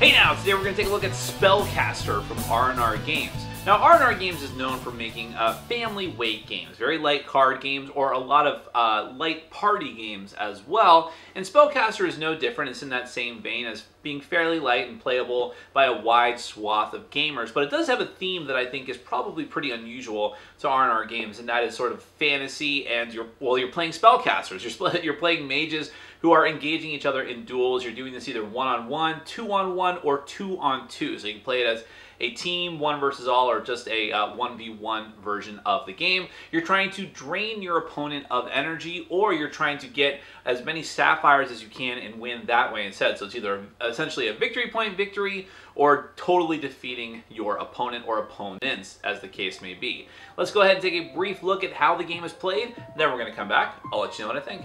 Hey now, today we're going to take a look at Spellcaster from R&R Games. Now, R&R Games is known for making family weight games, very light card games, or a lot of light party games as well. And Spellcaster is no different. It's in that same vein as being fairly light and playable by a wide swath of gamers. But it does have a theme that I think is probably pretty unusual to R&R Games, and that is sort of fantasy, and you're playing Spellcasters. You're playing mages who are engaging each other in duels. You're doing this either one-on-one, two-on-one, or two-on-two. So you can play it as a team, one versus all, or just a 1v1 version of the game. You're trying to drain your opponent of energy, or you're trying to get as many sapphires as you can and win that way instead. So it's either essentially a victory point victory or totally defeating your opponent or opponents, as the case may be. Let's go ahead and take a brief look at how the game is played. Then we're going to come back. I'll let you know what I think.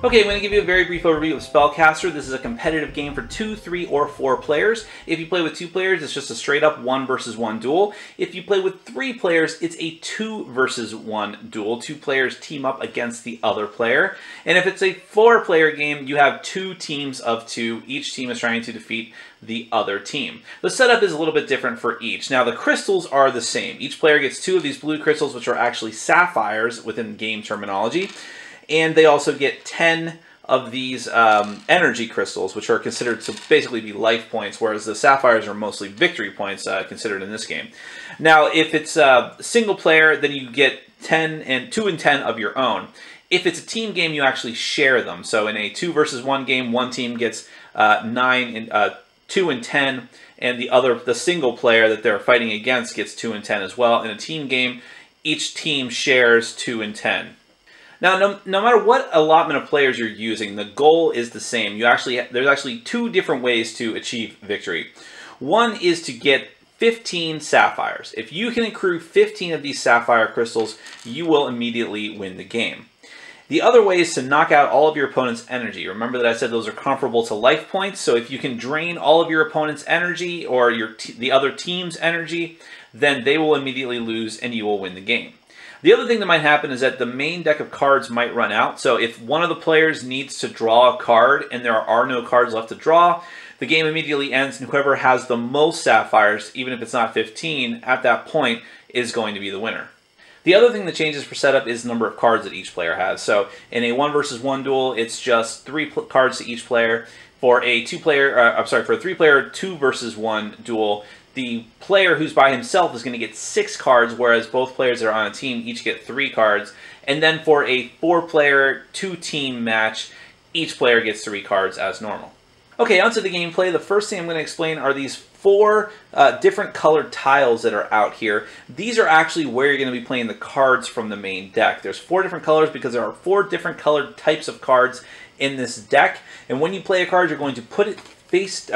Okay, I'm going to give you a very brief overview of Spellcaster. This is a competitive game for 2, 3, or 4 players. If you play with 2 players, it's just a straight up 1 versus 1 duel. If you play with 3 players, it's a 2 versus 1 duel. 2 players team up against the other player. And if it's a 4-player game, you have 2 teams of 2. Each team is trying to defeat the other team. The setup is a little bit different for each. Now, the crystals are the same. Each player gets 2 of these blue crystals, which are actually sapphires within game terminology. And they also get 10 of these energy crystals, which are considered to basically be life points, whereas the sapphires are mostly victory points considered in this game. Now, if it's a single player, then you get 2 and 10 of your own. If it's a team game, you actually share them. So in a 2 versus 1 game, one team gets 9 and 2 and 10, and the single player that they're fighting against gets 2 and 10 as well. In a team game, each team shares 2 and 10. Now, no matter what allotment of players you're using, the goal is the same. There's actually 2 different ways to achieve victory. One is to get 15 sapphires. If you can accrue 15 of these sapphire crystals, you will immediately win the game. The other way is to knock out all of your opponent's energy. Remember that I said those are comparable to life points, so if you can drain all of your opponent's energy or the other team's energy, then they will immediately lose and you will win the game. The other thing that might happen is that the main deck of cards might run out. So if one of the players needs to draw a card and there are no cards left to draw, the game immediately ends, and whoever has the most sapphires, even if it's not 15, at that point is going to be the winner. The other thing that changes for setup is the number of cards that each player has. So in a 1 versus 1 duel, it's just 3 cards to each player. For a 3-player 2 versus 1 duel, the player who's by himself is going to get 6 cards, whereas both players that are on a team each get 3 cards. And then for a 4-player 2-team match, each player gets 3 cards as normal. Okay, onto the gameplay. The first thing I'm going to explain are these 4 different colored tiles that are out here. These are actually where you're going to be playing the cards from the main deck. There's 4 different colors because there are 4 different colored types of cards in this deck. And when you play a card, you're going to put it face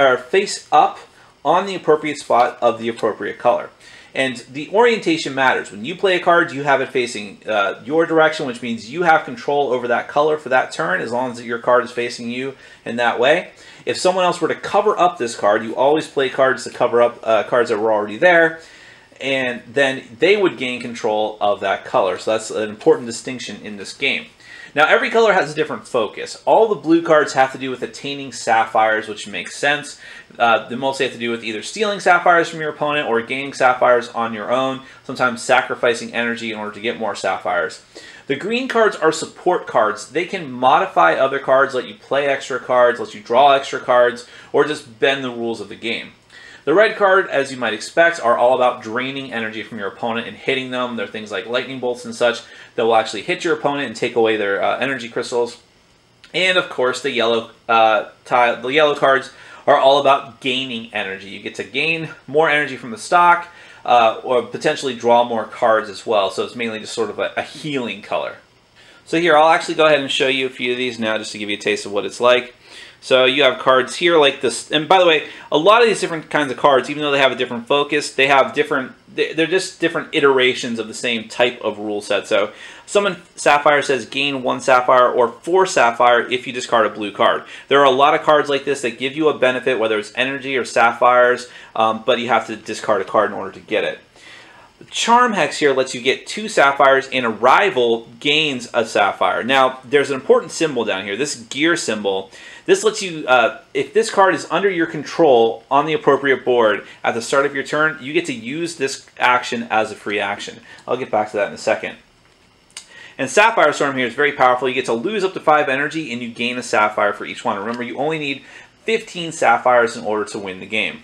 up on the appropriate spot of the appropriate color. And the orientation matters. When you play a card, you have it facing your direction, which means you have control over that color for that turn, as long as your card is facing you in that way. If someone else were to cover up this card, you always play cards to cover up cards that were already there, and then they would gain control of that color. So that's an important distinction in this game. Now, every color has a different focus. All the blue cards have to do with attaining sapphires, which makes sense. They mostly have to do with either stealing sapphires from your opponent or gaining sapphires on your own, sometimes sacrificing energy in order to get more sapphires. The green cards are support cards. They can modify other cards, let you play extra cards, let you draw extra cards, or just bend the rules of the game. The red card, as you might expect, are all about draining energy from your opponent and hitting them. They're things like lightning bolts and such that will actually hit your opponent and take away their energy crystals. And of course, the yellow cards are all about gaining energy. You get to gain more energy from the stock, or potentially draw more cards as well. So it's mainly just sort of a healing color. So here, I'll actually go ahead and show you a few of these now just to give you a taste of what it's like. So you have cards here like this, and by the way, a lot of these different kinds of cards, even though they have a different focus, they have different, they're just different iterations of the same type of rule set. So Summon Sapphire says gain 1 Sapphire or 4 Sapphire if you discard a blue card. There are a lot of cards like this that give you a benefit, whether it's energy or Sapphires, but you have to discard a card in order to get it. The Charm Hex here lets you get 2 Sapphires and a rival gains a Sapphire. Now, there's an important symbol down here, this gear symbol. This lets you, if this card is under your control on the appropriate board at the start of your turn, you get to use this action as a free action. I'll get back to that in a second. And Sapphire Storm here is very powerful. You get to lose up to 5 energy and you gain a Sapphire for each one. Remember, you only need 15 Sapphires in order to win the game.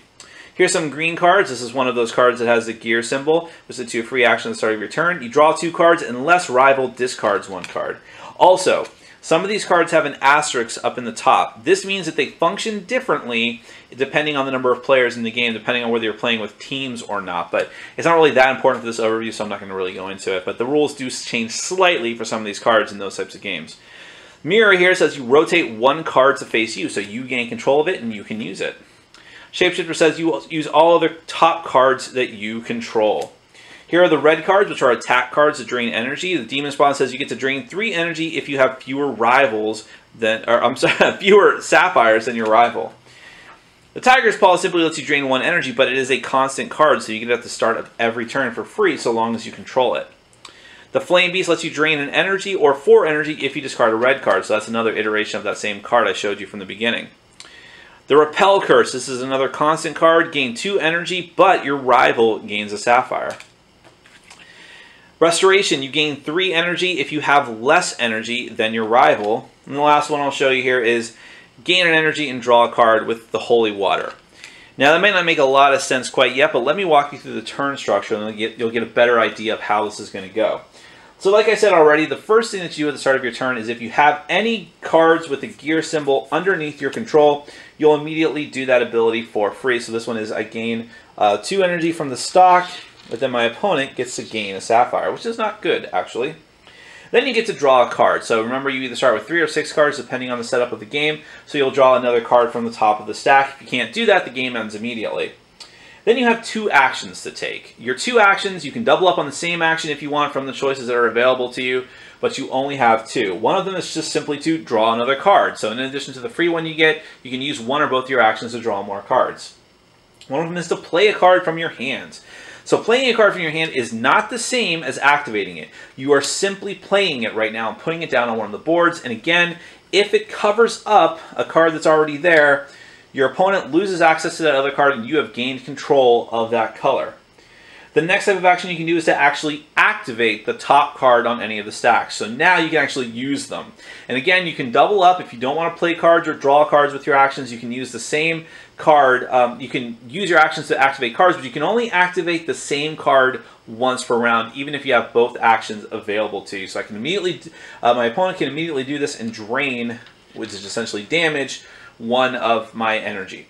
Here's some green cards. This is one of those cards that has the gear symbol. This lets you a free action at the start of your turn. You draw 2 cards unless rival discards 1 card. Also, some of these cards have an asterisk up in the top. This means that they function differently depending on the number of players in the game, depending on whether you're playing with teams or not. But it's not really that important for this overview, so I'm not going to really go into it. But the rules do change slightly for some of these cards in those types of games. Mirror here says you rotate 1 card to face you, so you gain control of it and you can use it. Shapeshifter says you use all other top cards that you control. Here are the red cards, which are attack cards that drain energy. The Demon Spawn says you get to drain 3 energy if you have fewer rivals than, or I'm sorry, fewer Sapphires than your rival. The Tiger's Paw simply lets you drain 1 energy, but it is a constant card, so you get it at the start of every turn for free, so long as you control it. The Flame Beast lets you drain an energy or 4 energy if you discard a red card, so that's another iteration of that same card I showed you from the beginning. The Repel Curse, this is another constant card, gain 2 energy, but your rival gains a Sapphire. Restoration, you gain 3 energy if you have less energy than your rival. And the last one I'll show you here is gain an energy and draw a card with the Holy Water. Now that might not make a lot of sense quite yet, but let me walk you through the turn structure and you'll get a better idea of how this is going to go. So like I said already, the first thing that you do at the start of your turn is if you have any cards with the gear symbol underneath your control, you'll immediately do that ability for free. So this one is I gain 2 energy from the stock, but then my opponent gets to gain a Sapphire, which is not good, actually. Then you get to draw a card. So remember, you either start with 3 or 6 cards, depending on the setup of the game. So you'll draw another card from the top of the stack. If you can't do that, the game ends immediately. Then you have 2 actions to take. Your 2 actions, you can double up on the same action if you want from the choices that are available to you, but you only have 2. One of them is just simply to draw another card. So in addition to the free one you get, you can use 1 or both your actions to draw more cards. One of them is to play a card from your hand. So playing a card from your hand is not the same as activating it. You are simply playing it right now and putting it down on one of the boards. And again, if it covers up a card that's already there, your opponent loses access to that other card and you have gained control of that color. The next type of action you can do is to actually activate the top card on any of the stacks. So now you can actually use them. And again, you can double up. If you don't want to play cards or draw cards with your actions, you can use the same card. You can use your actions to activate cards, but you can only activate the same card once per round, even if you have both actions available to you. So I can immediately, my opponent can immediately do this and drain, which is essentially damage, 1 of my energy.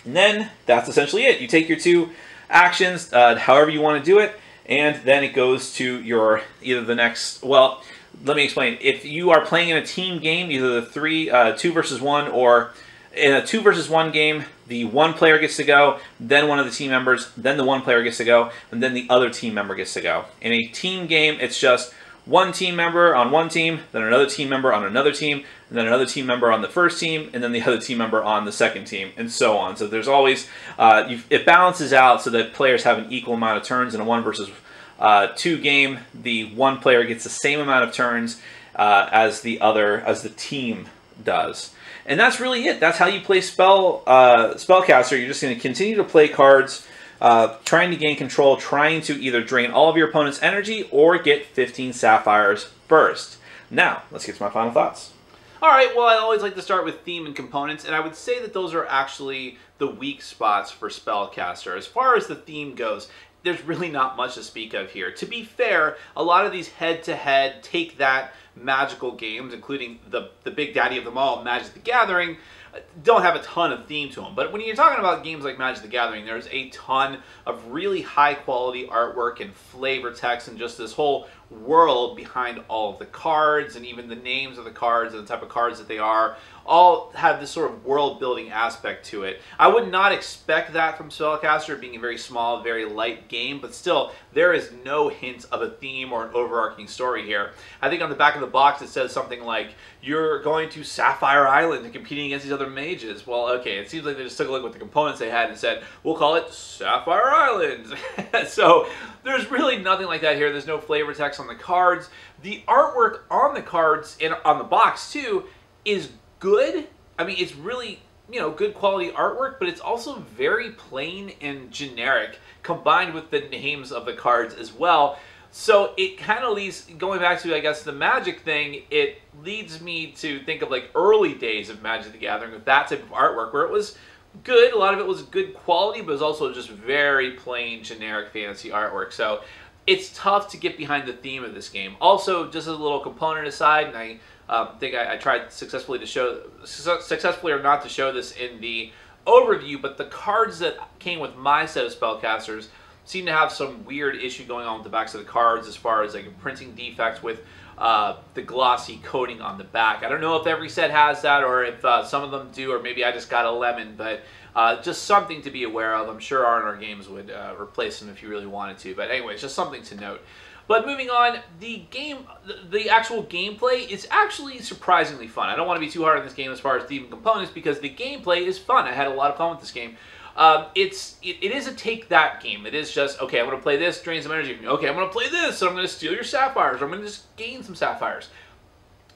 And then that's essentially it. You take your 2 actions, however you want to do it, and then it goes to your either the next, well, let me explain. If you are playing in a team game, either the 2 versus 1, or in a 2 versus 1 game, the 1 player gets to go, then one of the team members, then the 1 player gets to go, and then the other team member gets to go. In a team game, it's just 1 team member on 1 team, then another team member on another team, and then another team member on the first team, and then the other team member on the second team, and so on. So there's always, it balances out so that players have an equal amount of turns. In a 1 versus 2 game, the 1 player gets the same amount of turns as the team does. And that's really it. That's how you play Spellcaster. You're just going to continue to play cards, trying to gain control, trying to either drain all of your opponent's energy or get 15 Sapphires first. Now, let's get to my final thoughts. Alright, well, I always like to start with theme and components, and I would say that those are actually the weak spots for Spellcaster. As far as the theme goes, there's really not much to speak of here. To be fair, a lot of these head-to-head, take that magical games, including the big daddy of them all, Magic the Gathering, don't have a ton of theme to them. But when you're talking about games like Magic the Gathering, there's a ton of really high quality artwork and flavor text and just this whole world behind all of the cards, and even the names of the cards and the type of cards that they are, all have this sort of world building aspect to it. I would not expect that from Spellcaster, being a very small, very light game, but still, there is no hint of a theme or an overarching story here. I think on the back of the box it says something like, you're going to Sapphire Island and competing against these other mages. Well, okay, it seems like they just took a look at the components they had and said, we'll call it Sapphire Island. So there's really nothing like that here. There's no flavor text on the cards. The artwork on the cards and on the box too is good. I mean, it's really, you know, good quality artwork, but it's also very plain and generic combined with the names of the cards as well. So it kind of leads, going back to, I guess, the Magic thing, it leads me to think of like early days of Magic the Gathering with that type of artwork where it was good. A lot of it was good quality, but it was also just very plain, generic fantasy artwork. So it's tough to get behind the theme of this game. Also, just as a little component aside, and I think I tried successfully or not to show this in the overview, but the cards that came with my set of Spellcasters seem to have some weird issue going on with the backs of the cards as far as like a printing defect with the glossy coating on the back. I don't know if every set has that or if some of them do, or maybe I just got a lemon, but just something to be aware of. I'm sure R&R Games would replace them if you really wanted to, but anyways, just something to note. But moving on, the actual gameplay is actually surprisingly fun. I don't want to be too hard on this game as far as theme and components because the gameplay is fun. I had a lot of fun with this game. It is a take that game. It is just, okay, I'm going to play this, drain some energy from you. Okay, I'm going to play this, so I'm going to steal your sapphires, or I'm going to just gain some sapphires.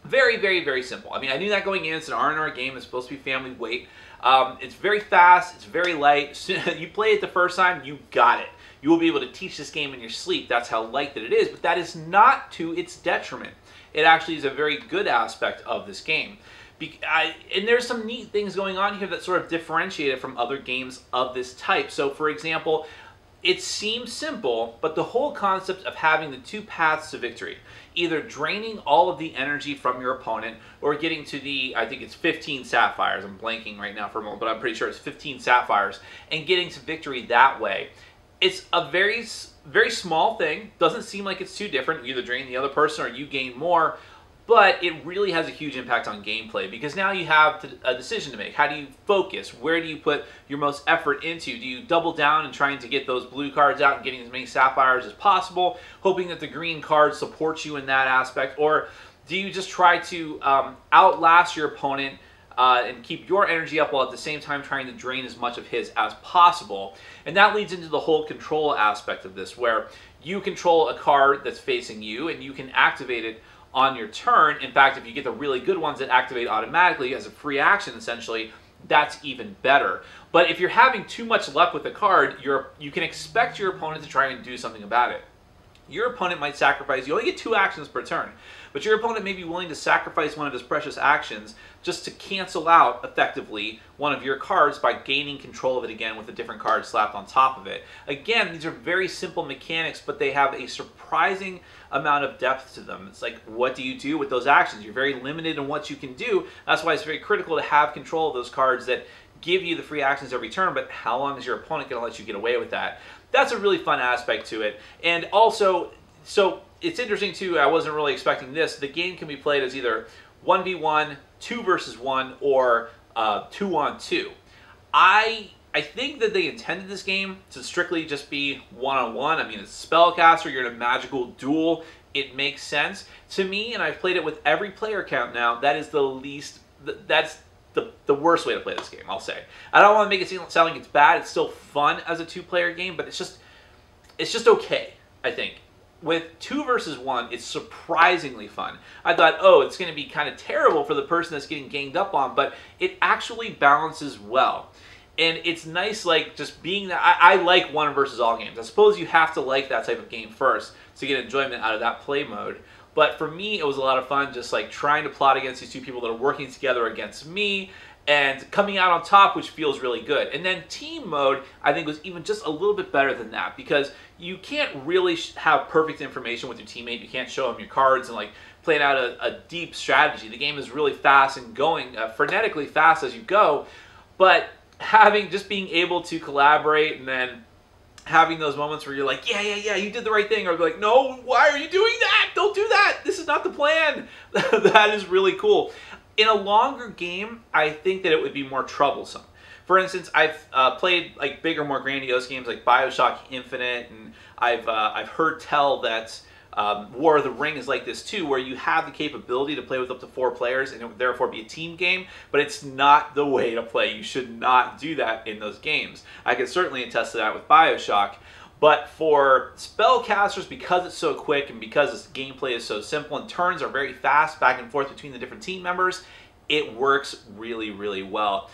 Very, very, very simple. I mean, I knew that going in. It's an R&R game. It's supposed to be family weight. It's very fast. It's very light. You play it the first time, you got it. You will be able to teach this game in your sleep. That's how light that it is, but that is not to its detriment. It actually is a very good aspect of this game. And there's some neat things going on here that sort of differentiate it from other games of this type. So, for example, it seems simple, but the whole concept of having the two paths to victory, either draining all of the energy from your opponent or getting to the, I think it's 15 sapphires. I'm blanking right now for a moment, but I'm pretty sure it's 15 sapphires, and getting to victory that way. It's a very, very small thing. Doesn't seem like it's too different. You either drain the other person or you gain more. But it really has a huge impact on gameplay because now you have a decision to make. How do you focus? Where do you put your most effort into? Do you double down and trying to get those blue cards out and getting as many sapphires as possible, hoping that the green card supports you in that aspect? Or do you just try to outlast your opponent and keep your energy up while at the same time trying to drain as much of his as possible? And that leads into the whole control aspect of this, where you control a card that's facing you and you can activate it on your turn. In fact, if you get the really good ones that activate automatically as a free action, essentially, that's even better. But if you're having too much luck with a card, you can expect your opponent to try and do something about it. Your opponent might sacrifice, you only get 2 actions per turn, but your opponent may be willing to sacrifice one of his precious actions just to cancel out, effectively, one of your cards by gaining control of it again with a different card slapped on top of it. Again, these are very simple mechanics, but they have a surprising amount of depth to them. It's like, what do you do with those actions? You're very limited in what you can do. That's why it's very critical to have control of those cards that give you the free actions every turn, but how long is your opponent going to let you get away with that? That's a really fun aspect to it. And also, so it's interesting too, I wasn't really expecting this, the game can be played as either 1v1, 2 versus 1, or 2 on 2. I think that they intended this game to strictly just be 1-on-1. I mean, it's Spellcaster, you're in a magical duel, it makes sense. To me, and I've played it with every player count now, that is the least, that's the worst way to play this game, I'll say. I don't want to make it sound like it's bad. It's still fun as a 2-player game, but it's just okay, I think. With 2 versus 1, it's surprisingly fun. I thought, oh, it's going to be kind of terrible for the person that's getting ganged up on, but it actually balances well. And it's nice, like, just being that. I like 1 versus all games. I suppose you have to like that type of game first to get enjoyment out of that play mode. But for me, it was a lot of fun just like trying to plot against these 2 people that are working together against me and coming out on top, which feels really good. And then team mode, I think, was even just a little bit better than that because you can't really have perfect information with your teammate. You can't show them your cards and like plan out a deep strategy. The game is really fast and going frenetically fast as you go, but just being able to collaborate and then having those moments where you're like, yeah, you did the right thing, or like, no, why are you doing that? Don't do that. This is not the plan. That is really cool. In a longer game, I think that it would be more troublesome. For instance, I've played like bigger, more grandiose games like BioShock Infinite, and I've heard tell that War of the Ring is like this too, where you have the capability to play with up to 4 players and it would therefore be a team game, but it's not the way to play. You should not do that in those games. I can certainly attest to that with BioShock, but for Spellcasters, because it's so quick and because this gameplay is so simple and turns are very fast back and forth between the different team members, it works really, really well.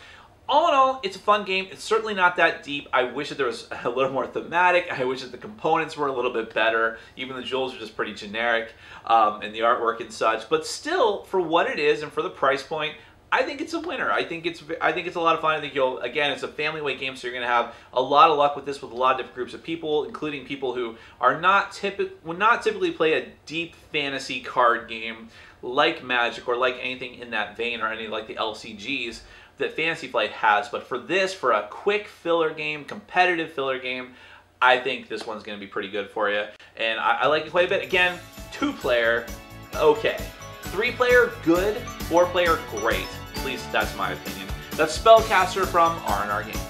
All in all, it's a fun game. It's certainly not that deep. I wish that there was a little more thematic. I wish that the components were a little bit better. Even the jewels are just pretty generic, and the artwork and such. But still, for what it is and for the price point, I think it's a winner. I think it's a lot of fun. I think again, it's a family weight game, so you're going to have a lot of luck with this with a lot of different groups of people, including people who are would not typically play a deep fantasy card game like Magic or like anything in that vein, or any like the LCGs that Fantasy Flight has. But for a quick filler game, competitive filler game, I think this one's going to be pretty good for you. And I like it quite a bit. Again, 2-player, okay. 3-player, good. 4-player, great. At least that's my opinion. That's Spellcaster from R&R Games.